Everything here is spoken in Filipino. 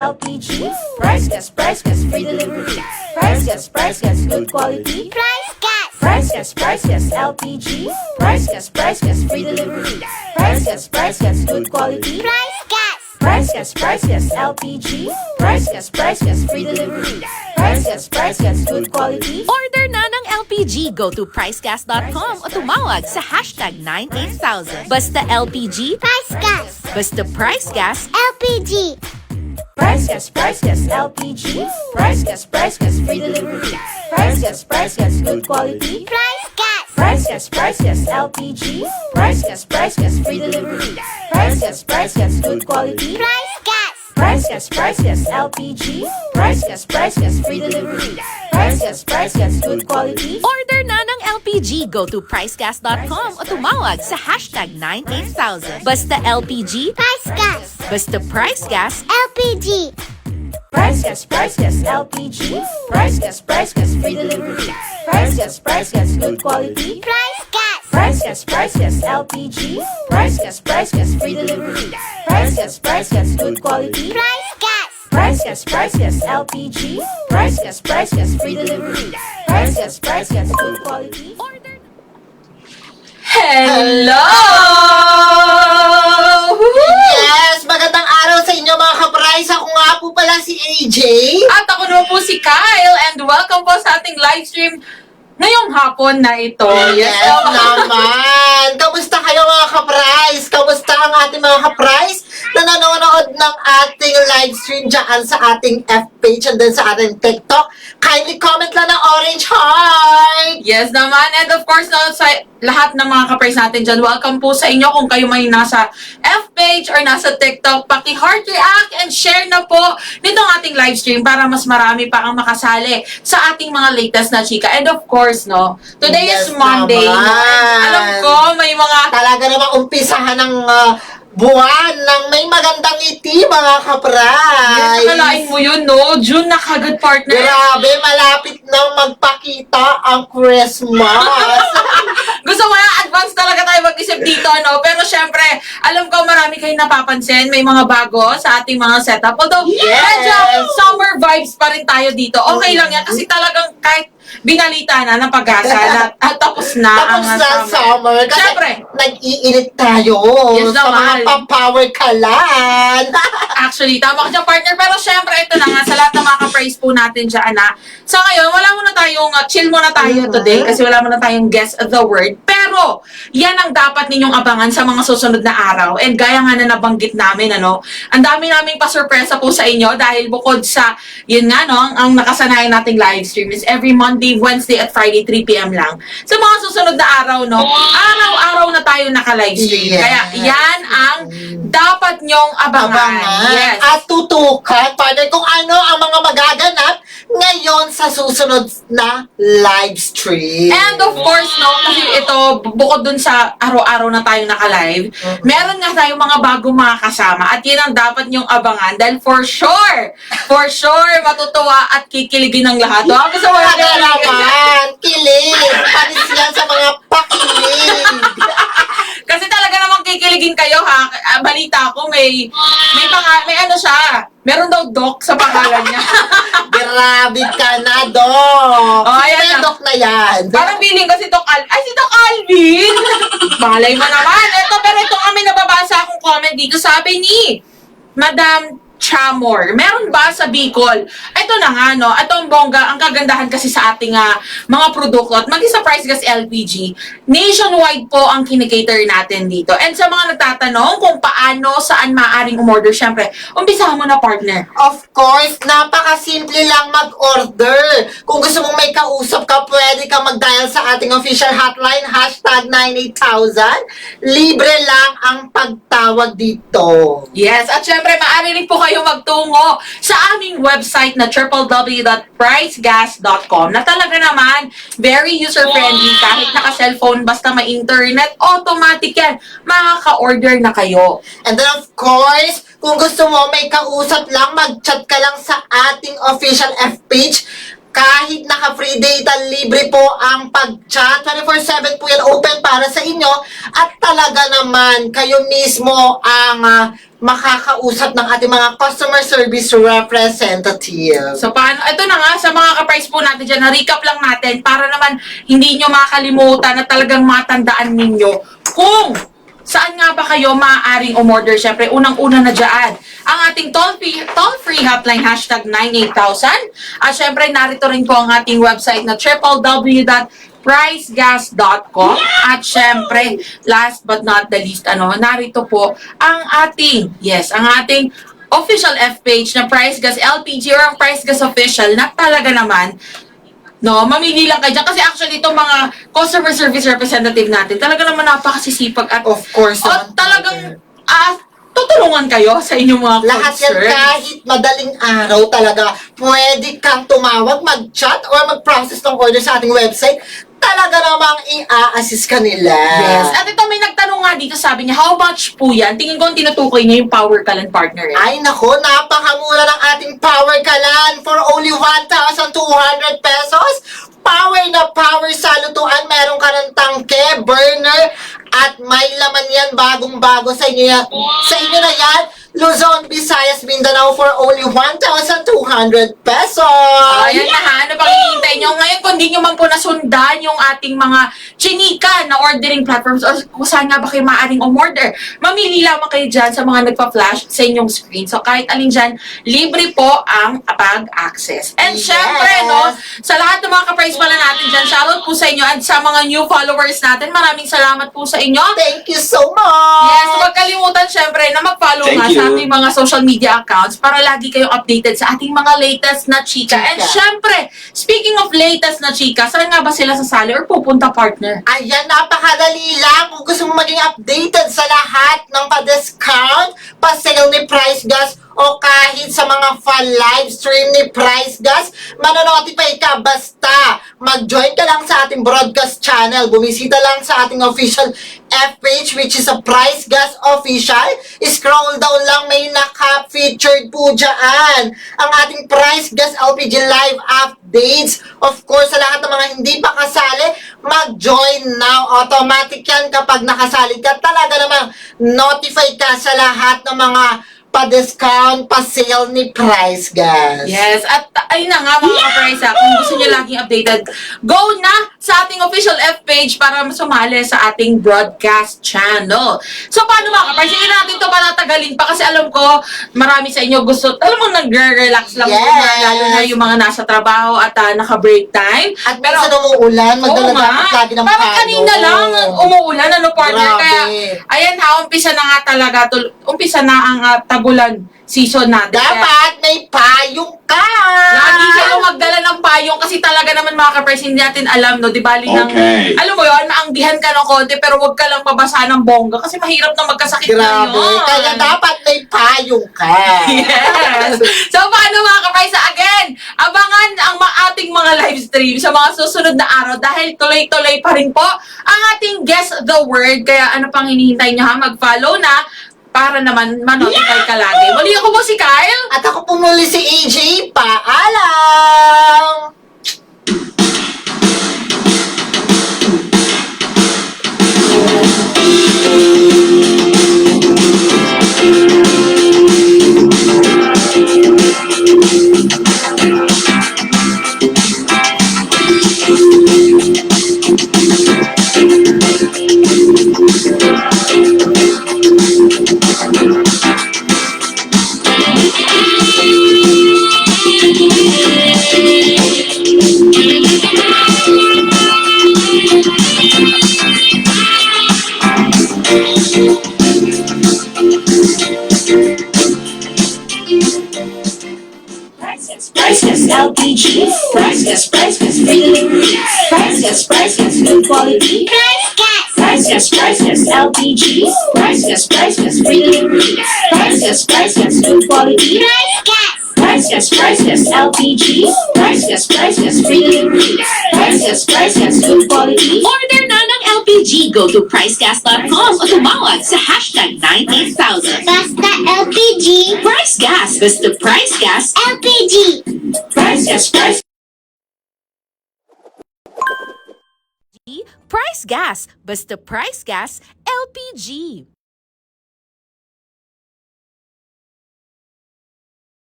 LPG, price gas, free delivery. Price gas, good quality. Price gas, LPG. Price gas, free delivery. Price gas, good quality. Price gas, LPG. Price gas, free delivery. Price gas, good quality. Order na ng LPG. Go to pricegas.com o tumawag sa hashtag 98000. Basta LPG, Price gas. basta price gas, LPG. Price gas, LPG. Price gas, free delivery. Price gas, good quality. Price gas. Price gas, LPG. Price gas, free delivery. Price gas, good quality. Price gas. Price gas, LPG. Price gas, free delivery. Price gas, good quality. order na ng LPG. Go to pricegas.com o tumawag sa hashtag 98000. Basta LPG, Price gas. basta price gas, LPG. Price gas, LPG. Price gas, free delivery. Price gas, good quality. Price gas. Price gas, LPG. Price gas, free delivery. Price gas, good quality. Price gas. Price gas, LPG. Price gas, free delivery. Price gas, good quality. order. Hello! Yes! Magandang araw sa inyo mga ka-price. Ako nga po pala si AJ. At ako naman po si Kyle and welcome po sa ating live stream ngayong hapon na ito. Yes naman! Kamusta kayo mga ka-price? Kamusta ang ating mga ka-price na nanonood ng ating live stream dyan sa ating F-page and then sa ating TikTok? Kindly comment lang ng orange heart! Yes naman. And of course, no, sa lahat ng mga ka-price natin dyan, welcome po sa inyo kung kayo may nasa F-page or nasa TikTok. Paki-heart react and share na po nitong ating live stream para mas marami pa ang makasali sa ating mga latest na chika. And of course, no, today Yes is Monday. No? naman. And alam ko, may mga Talaga namang umpisahan ng buwan ng may magandang ngiti mga ka-price. nakalain mo yun, no? June na kagad, partner. Grabe, malapit nang magpakita ang Christmas. Gusto mo na, advance talaga tayo mag-isip dito, no? Pero syempre, alam ko marami kayong napapansin, may mga bago sa ating mga setup. Although, Yes! medyo summer vibes pa rin tayo dito. Okay lang yan, kasi talagang kahit binalita na ng pag-asa at tapos na Tapos ang na summer. Kasi Syempre, nag-iinit tayo Yes sa mga naman. pang-power kalan. actually, tama ka dyan, partner. Pero syempre, ito na nga, sa lahat ng mga ka-praise po natin dyan, na sa ngayon, wala muna tayong, chill muna tayo today, kasi wala muna tayong guess the word. Pero, yan ang dapat ninyong abangan sa mga susunod na araw. And gaya nga na nabanggit namin, ano, ang dami naming pasurpresa po sa inyo dahil bukod sa, yun nga, no, ang nakasanayan nating live stream is every Monday, Wednesday, at Friday, 3 p.m. lang. Sa mga susunod na araw, no, araw-araw na tayo naka-live stream. Yes. Kaya, yan ang dapat nyong abangan. Yes. At tutukan, partner, kung ano ang mga magaganap ngayon sa susunod na live stream. And of course, no, kasi ito, bukod dun sa araw-araw na tayo naka-live, meron nga tayong mga bagong mga kasama at yun ang dapat nyong abangan dahil for sure, matutuwa at kikiligin ng lahat. No? Gusto mo Talaga naman, kilig. Panis yan sa mga pakilig. Kasi talaga namang kikiligin kayo, ha? Balita ko, may ano siya, meron daw doc sa pangalan niya. Grabe ka na, Dok. Oh, Sino ayan yung na. Dok na yan? Parang feeling ko si Doc Alvin! Malay mo naman. Pero ito kami nababasa akong comment dito. Sabi ni Madam Chamor, meron ba sa Bicol? Ito na nga, no? Ito ang bongga, ang kagandahan kasi sa ating mga produkto at maging sa Price Gas LPG, nationwide po ang kinikater natin dito. And sa mga nagtatanong kung paano, saan maaaring umorder, syempre, umpisahan mo na, partner. Of course, napakasimple lang mag-order. Kung gusto mong may kausap ka, pwede kang mag-dial sa ating official hotline, hashtag 98000. Libre lang ang pagtawag dito. Yes, at syempre, maaari rin po kayo magtungo sa aming website na www.pricegas.com na talaga naman very user-friendly. Kahit naka-cellphone, basta may internet, automatic yan. Makaka-order na kayo. And then of course, kung gusto mo may kausap lang, mag-chat ka lang sa ating official F-page. Kahit naka-free data, libre po ang pag-chat. 24/7 po yan open para sa inyo. At talaga naman, kayo mismo ang makakausap ng ating mga customer service representative. So paano, ito na nga sa mga ka-price po natin dyan, na-recap lang natin para naman hindi nyo makakalimutan na talagang matandaan ninyo kung saan nga ba kayo maaaring umorder. Siyempre, unang-una na dyan, ang ating toll-free hotline, hashtag 98000. At siyempre, narito rin po ang ating website na www.pricegas.com. At syempre, last but not the least, narito po ang ating official F page na Price Gas LPG or ang Price Gas Official na talaga naman, mamili lang kayo dyan. Kasi actually, itong mga customer service representative natin, talaga naman napakasisipag at Of course. at talagang tutulungan kayo sa inyong mga Lahat yan, concerns. kahit madaling araw talaga, pwede kang tumawag, mag-chat, or mag-process ng order sa ating website. Talaga namang i-assist ka nila. Yes. At ito, may nagtanong nga dito, sabi niya, how much po yan? Tingin ko ang tinutukoy niya yung Power Kalan partner. Ay nako, napakamura ng ating Power Kalan for only 1,200 pesos. Power na power sa lutuan. Meron ka ng tangke, burner, at may laman yan bagong-bago sa inyo yan. Sa inyo na yan, Luzon, Visayas, Mindanao for only 1,200 pesos. Ayan na ha, ano pang hihintay nyo? Ngayon, kung di nyo man po nasundan yung ating mga chinika na ordering platforms o kung saan nga ba kayo maaaring umorder, mamili lamang kayo dyan sa mga nagpa-flash sa inyong screen. So, kahit alin dyan, libre po ang pag-access. And Yes. syempre, sa lahat ng mga ka-price pala natin dyan, shoutout po sa inyo at sa mga new followers natin, maraming salamat po sa inyo. Thank you so much. Yes, huwag kalimutan syempre na mag-follow Thank nga you. sa ating mga social media accounts para lagi kayong updated sa ating mga latest na chika. And syempre, speaking of latest na chika, saan nga ba sila sasali or pupunta, partner? Ayan, napakadali lang. Kung gusto mo maging updated sa lahat ng pa-discount, pa-sale ni Price Gas, o kahit sa mga fan live stream ni Price Gas, manonotify ka basta mag-join ka lang sa ating broadcast channel. Bumisita lang sa ating official F page, which is a Price Gas Official. Scroll down lang, may naka-featured po dyan ang ating Price Gas LPG live updates. Of course, sa lahat ng mga hindi pa kasali, mag-join now. Automatic yan kapag nakasali ka. Talaga namang notify ka sa lahat ng mga pa-discount, pa-sale ni Price Gas. Yes, at ayun na nga mga ka-price kung gusto niyo laging updated, go na sa ating official F page para sumali sa ating broadcast channel. So, paano mga ka-price? Hindi natin ito panatagalin pa kasi alam ko, marami sa inyo gusto, alam mo, nagre-relax lang Yes. muna, lalo na yung mga nasa trabaho at naka-break time. At minsan umuulan, magdala dapat lagi ng parang pano. kanina lang umuulan, partner? Grabe. Kaya, ayan ha, umpisa na nga talaga, umpisa na ang tagulan season natin. Kaya, Dapat may payong ka! lagi kayo magdala ng payong kasi talaga naman mga ka-press, hindi natin alam, no? Di bali ng, Okay. alam mo yun, maanggihan ka ng konti pero wag ka lang pabasa ng bongga kasi mahirap na magkasakit na Grabe. yun. Kaya dapat may payong ka. Yes! So, paano mga ka-price? Again, abangan ang ating mga live stream sa mga susunod na araw dahil tuloy-tuloy pa rin po ang ating Guess the Word. Kaya ano pang hinihintay nyo ha? Mag-follow na para naman manotify ka lagi. Muli ako po si Kyle. At ako po muli si AJ. Paalam! Price Gas LPG. Price Gas, free delivery. Price Gas, good quality. Price Gas. Price Gas LPG. Price Gas, free delivery. Price Gas, good quality. Price Gas. Price Gas LPG. Price Gas, free delivery. Price Gas, good quality. Order na ng LPG. Go to pricegas.com o tumawag sa hashtag 98000. Basta LPG. Price Gas. Basta Price Gas. LPG. Price Gas, Price Gas. Basta Price Gas. LPG.